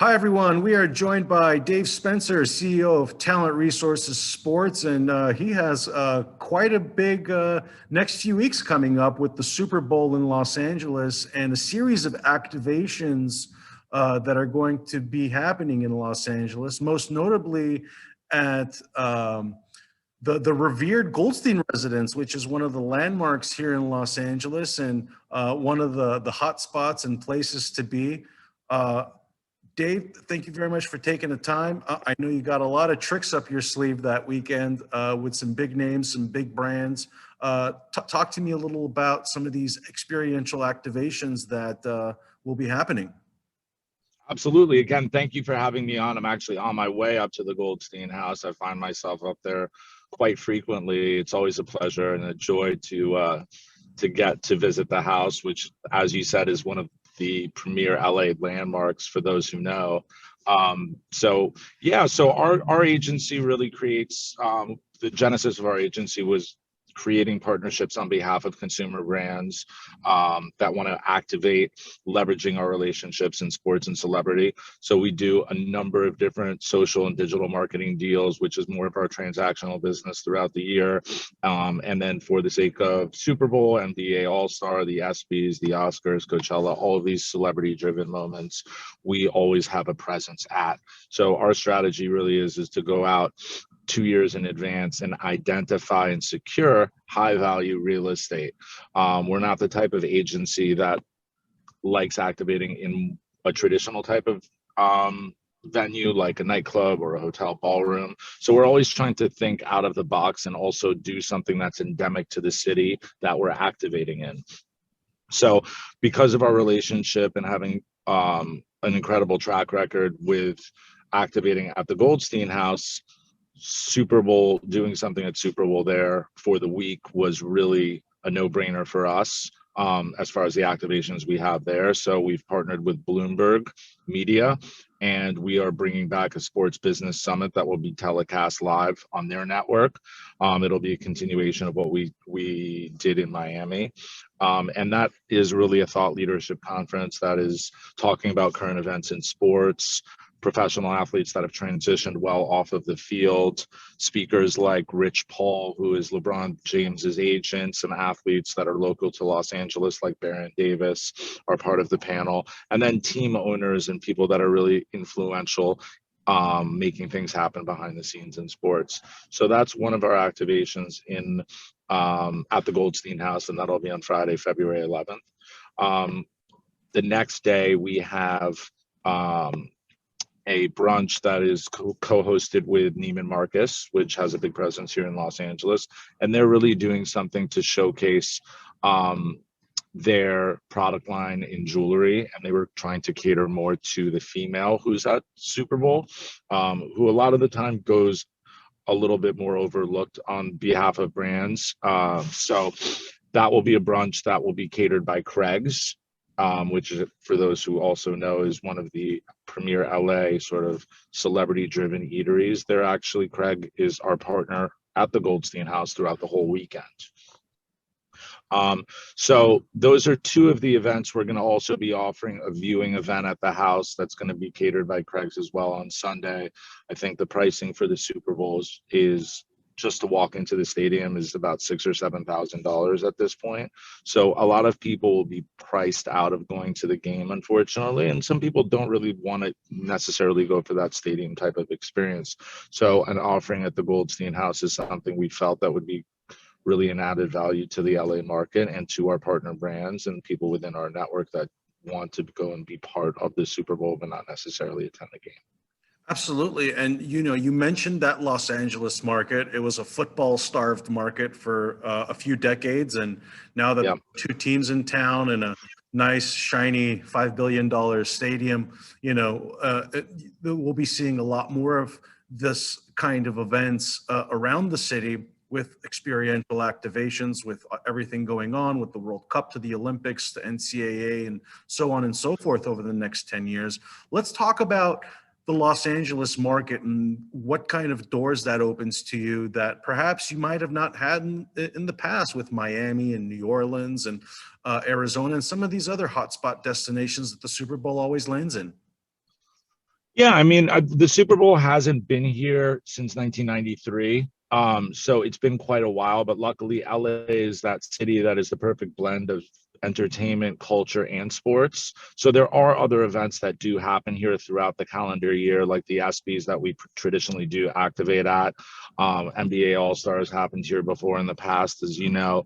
Hi, everyone. We are joined by Dave Spencer, CEO of Talent Resources Sports, and he has quite a big next few weeks coming up with the Super Bowl in Los Angeles and a series of activations that are going to be happening in Los Angeles, most notably at the revered Goldstein Residence, which is one of the landmarks here in Los Angeles and one of the hot spots and places to be. Dave, thank you very much for taking the time. I know you got a lot of tricks up your sleeve that weekend with some big names, some big brands. Talk to me a little about some of these experiential activations that will be happening. Absolutely. Again, thank you for having me on. I'm actually on my way up to the Goldstein house. I find myself up there quite frequently. It's always a pleasure and a joy to get to visit the house, which, as you said, is one of the premier LA landmarks for those who know. So our agency really creates, the genesis of our agency was creating partnerships on behalf of consumer brands that want to activate, leveraging our relationships in sports and celebrity. So we do a number of different social and digital marketing deals, which is more of our transactional business throughout the year. And then for the sake of Super Bowl, NBA All-Star, the ESPYs, the Oscars, Coachella, all of these celebrity-driven moments, we always have a presence at. So our strategy really is to go out 2 years in advance and identify and secure high value real estate. We're not the type of agency that likes activating in a traditional type of venue like a nightclub or a hotel ballroom. So we're always trying to think out of the box and also do something that's endemic to the city that we're activating in. So because of our relationship and having an incredible track record with activating at the Goldstein house, Super Bowl, doing something at Super Bowl there for the week was really a no-brainer for us as far as the activations we have there. So we've partnered with Bloomberg Media, and we are bringing back a sports business summit that will be telecast live on their network. It'll be a continuation of what we did in Miami. And that is really a thought leadership conference that is talking about current events in sports, professional athletes that have transitioned well off of the field, speakers like Rich Paul, who is LeBron James's agent, some athletes that are local to Los Angeles like Baron Davis are part of the panel, and then team owners and people that are really influential making things happen behind the scenes in sports. So that's one of our activations in at the Goldstein house, and that'll be on Friday, February 11th. The next day we have a brunch that is co-hosted with Neiman Marcus, which has a big presence here in Los Angeles. And they're really doing something to showcase their product line in jewelry. And they were trying to cater more to the female who's at Super Bowl, who a lot of the time goes a little bit more overlooked on behalf of brands. So that will be a brunch that will be catered by Craig's, which is, for those who also know, is one of the premier LA sort of celebrity-driven eateries. They're actually, Craig is our partner at the Goldstein house throughout the whole weekend. So those are two of the events. We're going to also be offering a viewing event at the house that's going to be catered by Craig's as well on Sunday. I think the pricing for the Super Bowls is just to walk into the stadium is about $6,000 or $7,000 at this point. So a lot of people will be priced out of going to the game, unfortunately, and some people don't really want to necessarily go for that stadium type of experience. So an offering at the Goldstein house is something we felt that would be really an added value to the LA market and to our partner brands and people within our network that want to go and be part of the Super Bowl but not necessarily attend the game. Absolutely. And, you mentioned that Los Angeles market. It was a football-starved market for a few decades. And now that two teams in town and a nice, shiny $5 billion stadium, we'll be seeing a lot more of this kind of events around the city with experiential activations, with everything going on, with the World Cup to the Olympics, the NCAA, and so on and so forth over the next 10 years. Let's talk about the Los Angeles market and what kind of doors that opens to you that perhaps you might have not had in the past with Miami and New Orleans and Arizona and some of these other hotspot destinations that the Super Bowl always lands in. Yeah, I mean, the Super Bowl hasn't been here since 1993. So it's been quite a while, but luckily LA is that city that is the perfect blend of entertainment, culture, and sports. So there are other events that do happen here throughout the calendar year, like the ESPYs that we traditionally do activate at. NBA All-Stars happened here before in the past, as you know.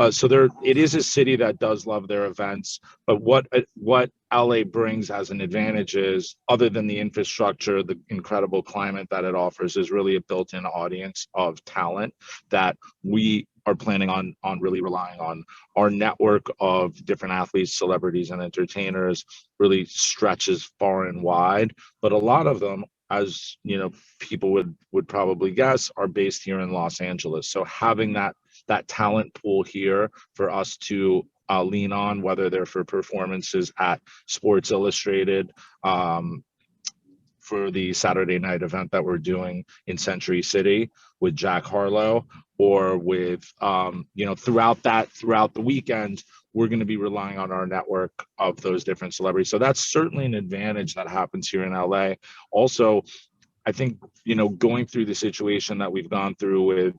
So it is a city that does love their events. But what LA brings as an advantage is, other than the infrastructure, the incredible climate that it offers, is really a built-in audience of talent that we are planning on really relying on. Our network of different athletes, celebrities, and entertainers really stretches far and wide, but a lot of them, as you know, people would probably guess, are based here in Los Angeles. So having that talent pool here for us to lean on, whether they're for performances at Sports Illustrated, for the Saturday night event that we're doing in Century City with Jack Harlow, or with throughout the weekend, we're going to be relying on our network of those different celebrities. So that's certainly an advantage that happens here in LA. Also, I think, going through the situation that we've gone through with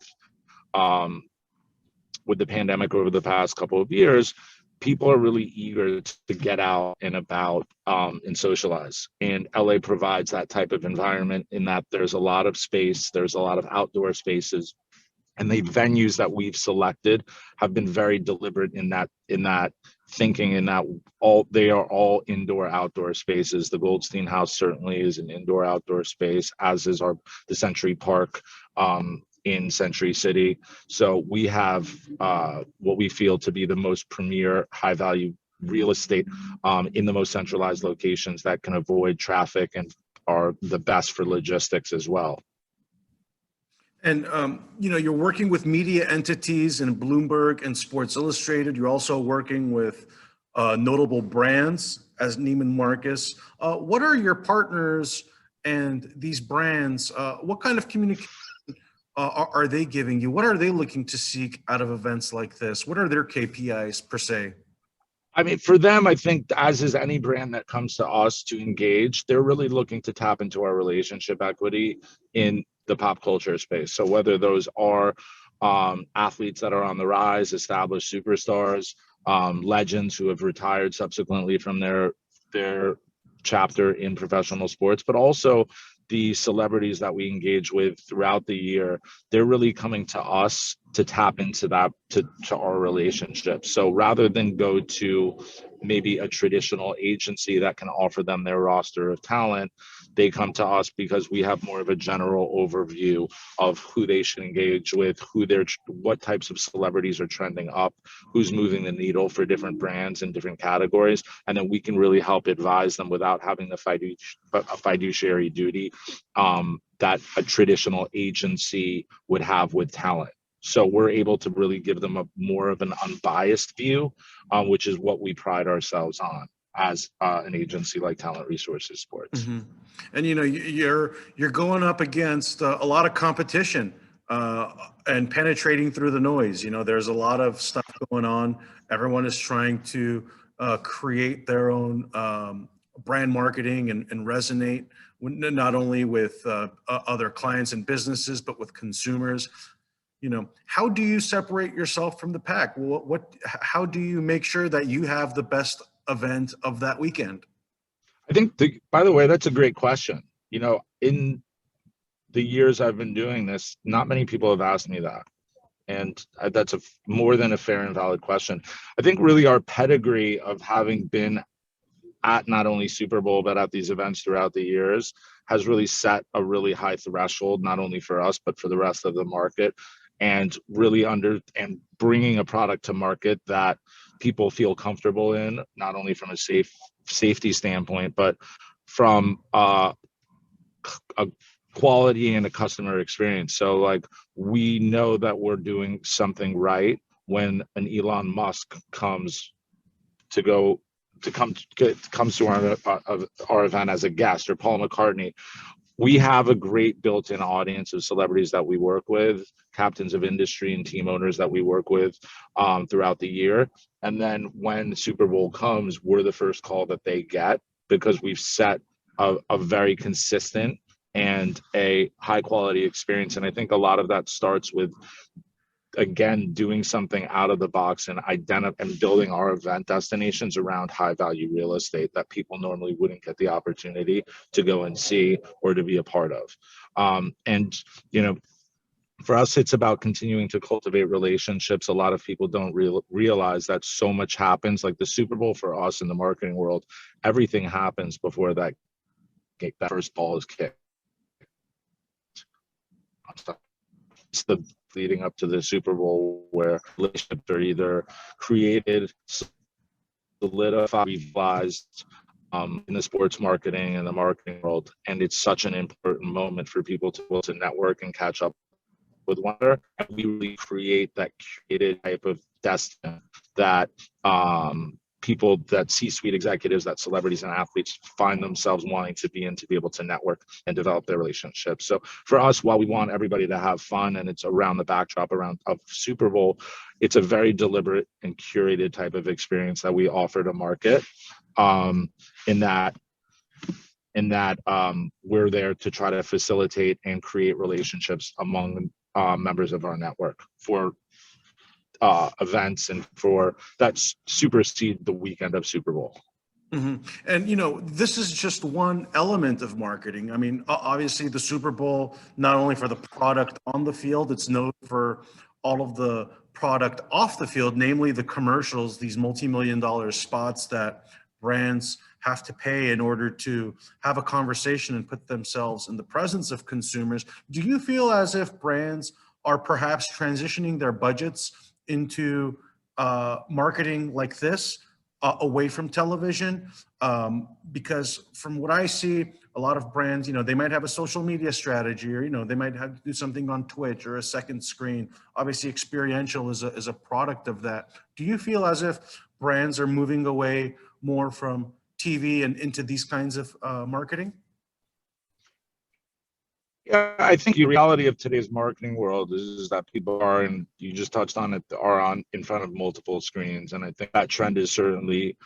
the pandemic over the past couple of years, people are really eager to get out and about, and socialize. And LA provides that type of environment, in that there's a lot of space, there's a lot of outdoor spaces, and the venues that we've selected have been very deliberate in that thinking, in that they are all indoor outdoor spaces. The Goldstein House certainly is an indoor outdoor space, as is the Century Park in Century City. So we have what we feel to be the most premier high value real estate in the most centralized locations that can avoid traffic and are the best for logistics as well. And you're working with media entities in Bloomberg and Sports Illustrated. You're also working with notable brands as Neiman Marcus. What are your partners and these brands? What kind of communication are they giving you? What are they looking to seek out of events like this? What are their KPIs per se? I mean, for them, I think, as is any brand that comes to us to engage, they're really looking to tap into our relationship equity in the pop culture space. So whether those are athletes that are on the rise, established superstars, legends who have retired subsequently from their chapter in professional sports, but also the celebrities that we engage with throughout the year, they're really coming to us to tap into that, to our relationship. So rather than go to maybe a traditional agency that can offer them their roster of talent, they come to us because we have more of a general overview of who they should engage with, what types of celebrities are trending up, who's moving the needle for different brands and different categories, and then we can really help advise them without having the fiduciary duty that a traditional agency would have with talent. So we're able to really give them more of an unbiased view, which is what we pride ourselves on as an agency like Talent Resources Sports. Mm-hmm. And you're going up against a lot of competition and penetrating through the noise. There's a lot of stuff going on. Everyone is trying to create their own brand marketing and resonate not only with other clients and businesses, but with consumers. How do you separate yourself from the pack? How do you make sure that you have the best event of that weekend? I think, by the way, that's a great question. In the years I've been doing this, not many people have asked me that. And that's more than a fair and valid question. I think really our pedigree of having been at not only Super Bowl, but at these events throughout the years has really set a really high threshold, not only for us, but for the rest of the market. And really and bringing a product to market that people feel comfortable in, not only from a safety standpoint, but from a quality and a customer experience. So like, we know that we're doing something right when an Elon Musk comes to our event as a guest, or Paul McCartney. We have a great built-in audience of celebrities that we work with, captains of industry and team owners that we work with throughout the year. And then when Super Bowl comes, we're the first call that they get, because we've set a very consistent and a high quality experience. And I think a lot of that starts with, again, doing something out of the box and building our event destinations around high value real estate that people normally wouldn't get the opportunity to go and see or to be a part of. And, you know, for us, it's about continuing to cultivate relationships. A lot of people don't realize that so much happens. Like the Super Bowl for us in the marketing world, everything happens before that first ball is kicked. It's the leading up to the Super Bowl where relationships are either created, solidified, revitalized in the sports marketing and the marketing world. And it's such an important moment for people to be able to network and catch up with one another. And we really create that curated type of destiny that people, that C-suite executives, that celebrities and athletes find themselves wanting to be in, to be able to network and develop their relationships. So for us, while we want everybody to have fun and it's around the backdrop of Super Bowl, it's a very deliberate and curated type of experience that we offer to market, in that we're there to try to facilitate and create relationships among members of our network for events and for that supersede the weekend of Super Bowl. Mm-hmm. And, you know, this is just one element of marketing. I mean, obviously the Super Bowl, not only for the product on the field, it's known for all of the product off the field, namely the commercials, these multi-million-dollar spots that brands have to pay in order to have a conversation and put themselves in the presence of consumers. Do you feel as if brands are perhaps transitioning their budgets into marketing like this, away from television? Because from what I see, a lot of brands, you know, they might have a social media strategy, or, you know, they might have to do something on Twitch or a second screen. Obviously, Experiential is a product of that. Do you feel as if brands are moving away more from TV and into these kinds of marketing? Yeah, I think the reality of today's marketing world is that people are, and you just touched on it, are on in front of multiple screens. And I think that trend has certainly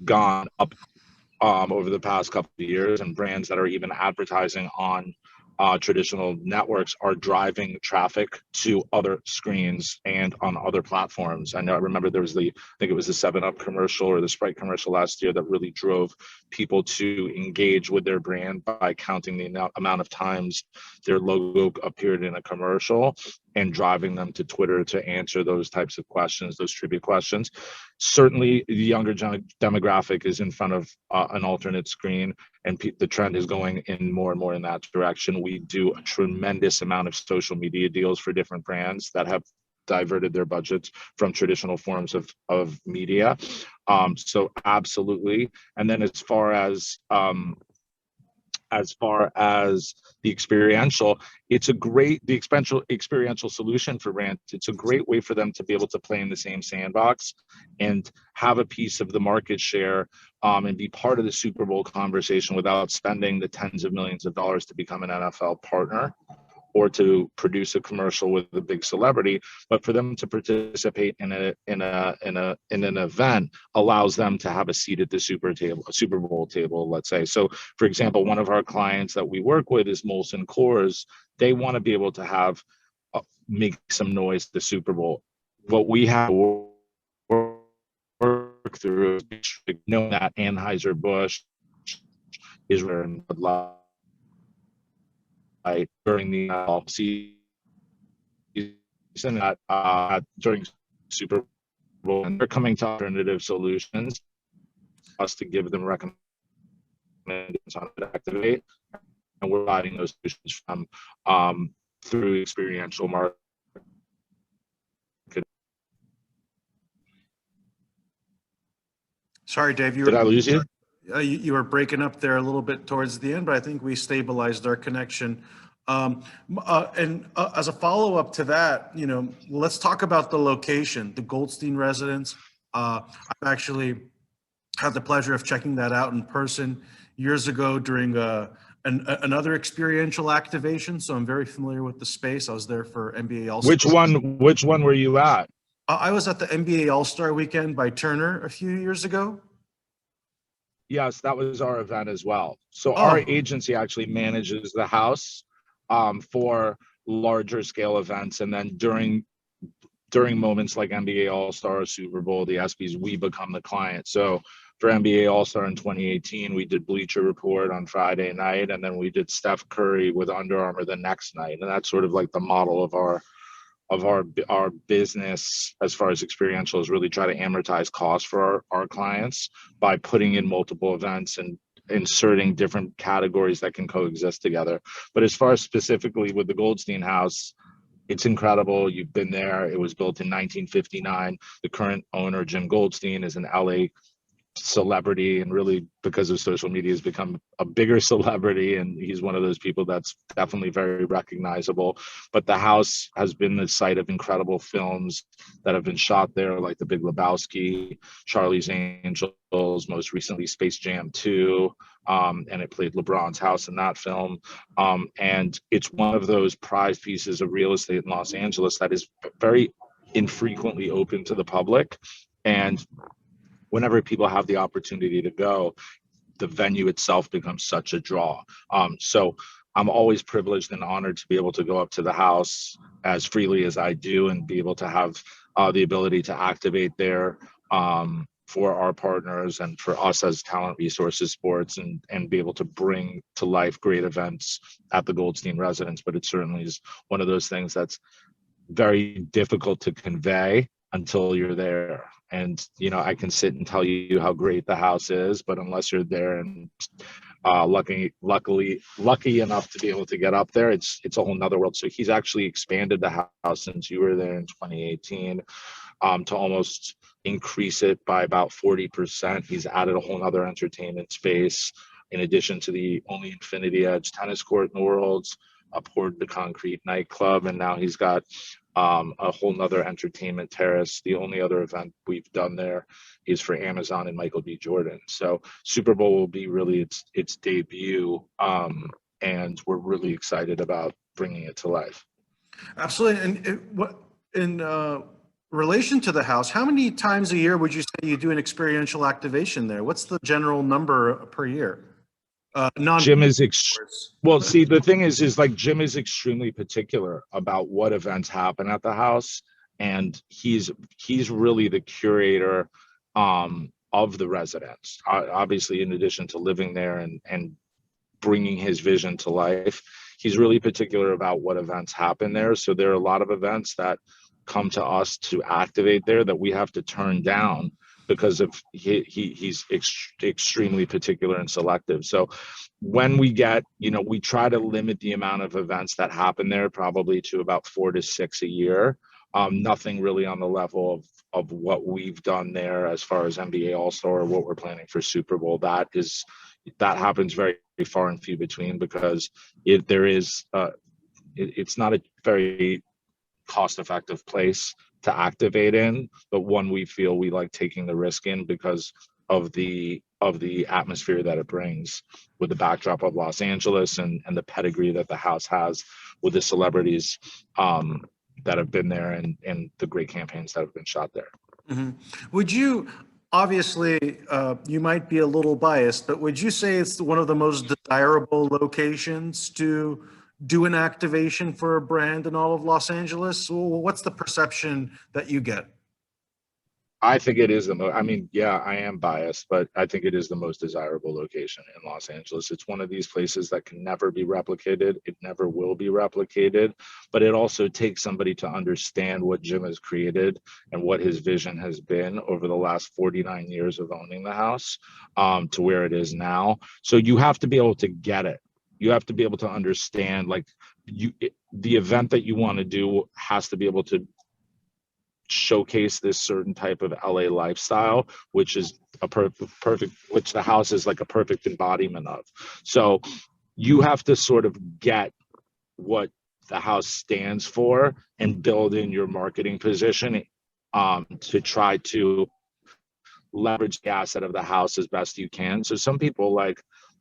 gone up over the past couple of years, and brands that are even advertising on traditional networks are driving traffic to other screens and on other platforms. I remember there was I think it was the 7-Up commercial or the Sprite commercial last year that really drove people to engage with their brand by counting the amount of times their logo appeared in a commercial and driving them to Twitter to answer those types of questions, those trivia questions. Certainly the younger demographic is in front of an alternate screen, and the trend is going in more and more in that direction. We do a tremendous amount of social media deals for different brands that have diverted their budgets from traditional forms of media. So absolutely. And then as far as the experiential, it's the experiential solution for brands. It's a great way for them to be able to play in the same sandbox and have a piece of the market share, and be part of the Super Bowl conversation without spending the tens of millions of dollars to become an NFL partner or to produce a commercial with a big celebrity. But for them to participate in an event allows them to have a seat at the Super Bowl table, let's say. So, for example, one of our clients that we work with is Molson Coors. They want to be able to have make some noise at the Super Bowl. What we have to work through is knowing that Anheuser-Busch is wearing Bud Light during the season, during Super Bowl, and they're coming to alternative solutions, us to give them recommendations on how to activate, and we're providing those solutions from through experiential marketing. Sorry, Dave. Did I lose you? You were breaking up there a little bit towards the end, but I think we stabilized our connection. And as a follow-up to that, you know, let's talk about the location, the Goldstein Residence. I've actually had the pleasure of checking that out in person years ago during another experiential activation. So I'm very familiar with the space. I was there for NBA All-Star. Which one were you at? I was at the NBA All-Star Weekend by Turner a few years ago. Yes, that was our event as well. So our Oh, agency actually manages the house for larger scale events, and then during moments like NBA All-Star, Super Bowl, the ESPYs, we become the client. So for NBA All-Star in 2018, we did Bleacher Report on Friday night, and then we did Steph Curry with Under Armour the next night, and that's sort of like the model of our business as far as experiential is really try to amortize costs for our clients by putting in multiple events and inserting different categories that can coexist together. But as far as specifically with the Goldstein house, it's incredible. You've been there. It was built in 1959. The current owner, Jim Goldstein, is an LA celebrity, and really because of social media has become a bigger celebrity, and he's one of those people that's definitely very recognizable. But the house has been the site of incredible films that have been shot there, like The Big Lebowski, Charlie's Angels, most recently Space Jam 2, and it played LeBron's house in that film. And it's one of those prized pieces of real estate in Los Angeles that is very infrequently open to the public. And whenever people have the opportunity to go, the venue itself becomes such a draw. So I'm always privileged and honored to be able to go up to the house as freely as I do and be able to have the ability to activate there for our partners and for us as Talent Resources Sports, and be able to bring to life great events at the Goldstein Residence. But it certainly is one of those things that's very difficult to convey until you're there. And I can sit and tell you how great the house is, but unless you're there and lucky enough to be able to get up there, it's a whole nother world. So he's actually expanded the house since you were there in 2018 to almost increase it by about 40%. He's added a whole nother entertainment space in addition to the only Infinity Edge tennis court in the world, a poured to concrete nightclub, and now he's got a whole nother entertainment terrace. The only other event we've done there is for Amazon and Michael B. Jordan. So Super Bowl will be really its debut, and we're really excited about bringing it to life. absolutely. And what in relation to the house, how many times a year would you say you do an experiential activation there? What's the general number per year? Jim is well, see, the thing is like Jim is extremely particular about what events happen at the house, and he's really the curator of the residence. Obviously, in addition to living there and bringing his vision to life, he's really particular about what events happen there. So there are a lot of events that come to us to activate there that we have to turn down because of he's extremely particular and selective. So when we get, we try to limit the amount of events that happen there probably to about 4 to 6 a year. Nothing really on the level of what we've done there as far as NBA All-Star or what we're planning for Super Bowl. That happens very far and few between because it's not a very cost-effective place to activate in, but one we feel we like taking the risk in because of the atmosphere that it brings with the backdrop of Los Angeles and the pedigree that the house has with the celebrities that have been there and the great campaigns that have been shot there. Mm-hmm. Would you, obviously, you might be a little biased, but would you say it's one of the most desirable locations to do an activation for a brand in all of Los Angeles? What's the perception that you get? I think it is I am biased, but I think it is the most desirable location in Los Angeles. It's one of these places that can never be replicated. It never will be replicated, but it also takes somebody to understand what Jim has created and what his vision has been over the last 49 years of owning the house to where it is now. So you have to be able to get it. You have to be able to understand, the event that you want to do has to be able to showcase this certain type of LA lifestyle, which is a perfect, which the house is like a perfect embodiment of. So you have to sort of get what the house stands for and build in your marketing position to try to leverage the asset of the house as best you can. So some people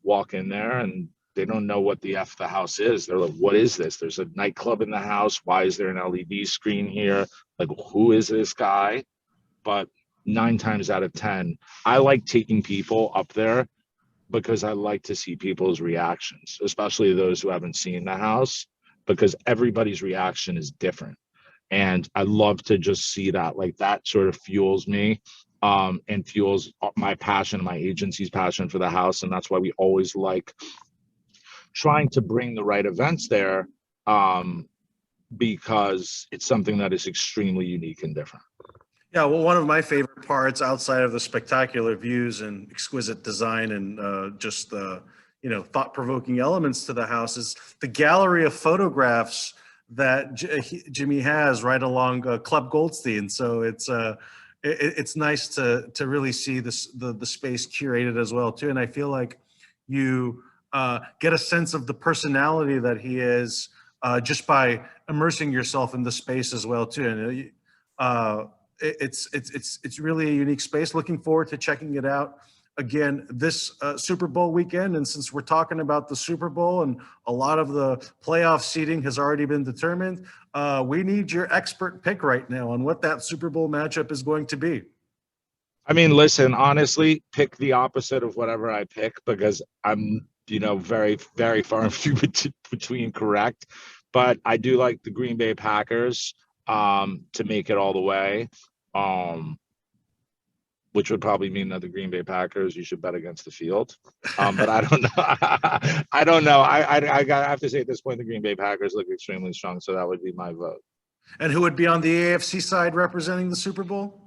walk in there and they don't know what the F the house is. They're like, what is this? There's a nightclub in the house. Why is there an LED screen here? Like, who is this guy? But 9 times out of 10, I like taking people up there because I like to see people's reactions, especially those who haven't seen the house, because everybody's reaction is different. And I love to just see that. Like, that sort of fuels me, and fuels my passion, my agency's passion for the house. And that's why we always like trying to bring the right events there, because it's something that is extremely unique and different. Yeah, well, one of my favorite parts outside of the spectacular views and exquisite design and just the, thought-provoking elements to the house is the gallery of photographs that Jimmy has right along Club Goldstein. So it's nice to really see this the space curated as well too. And I feel like you get a sense of the personality that he is just by immersing yourself in the space as well too. And it's really a unique space. Looking forward to checking it out again this Super Bowl weekend. And since we're talking about the Super Bowl and a lot of the playoff seating has already been determined, we need your expert pick right now on what that Super Bowl matchup is going to be. I mean, listen, honestly, pick the opposite of whatever I pick, because I'm, very, very far and few between correct. But I do like the Green Bay Packers to make it all the way, which would probably mean that the Green Bay Packers, you should bet against the field. But I don't know. I don't know. I have to say at this point, the Green Bay Packers look extremely strong, so that would be my vote. And who would be on the AFC side representing the Super Bowl?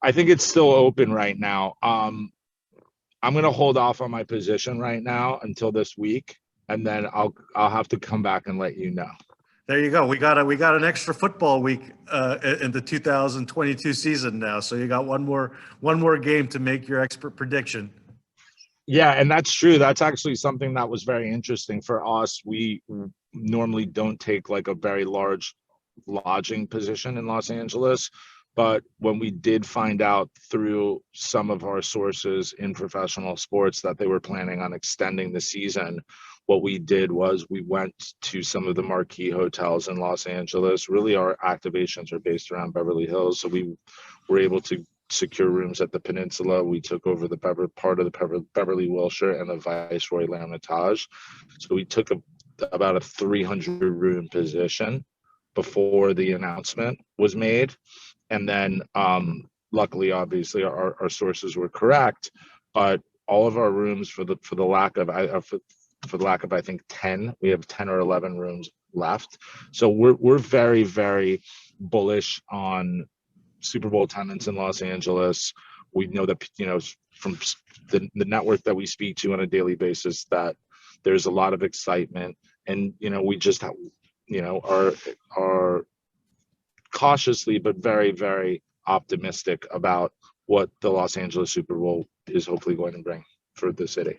I think it's still open right now. I'm going to hold off on my position right now until this week, and then I'll have to come back and let you know. There you go. We got an extra football week in the 2022 season now. So you got one more game to make your expert prediction. Yeah, and that's true. That's actually something that was very interesting for us. We normally don't take like a very large lodging position in Los Angeles. But when we did find out through some of our sources in professional sports that they were planning on extending the season, what we did was we went to some of the marquee hotels in Los Angeles. Really, our activations are based around Beverly Hills. So we were able to secure rooms at the Peninsula. We took over the part of the Beverly Wilshire and the Viceroy L'Ermitage. So we took about a 300 room position before the announcement was made. And then luckily, obviously, our sources were correct, but all of our rooms for the lack of I think 10, we have 10 or 11 rooms left. So we're very, very bullish on Super Bowl attendance in Los Angeles. We know that, from the network that we speak to on a daily basis, that there's a lot of excitement, and we just have, are cautiously but very, very optimistic about what the Los Angeles Super Bowl is hopefully going to bring for the city.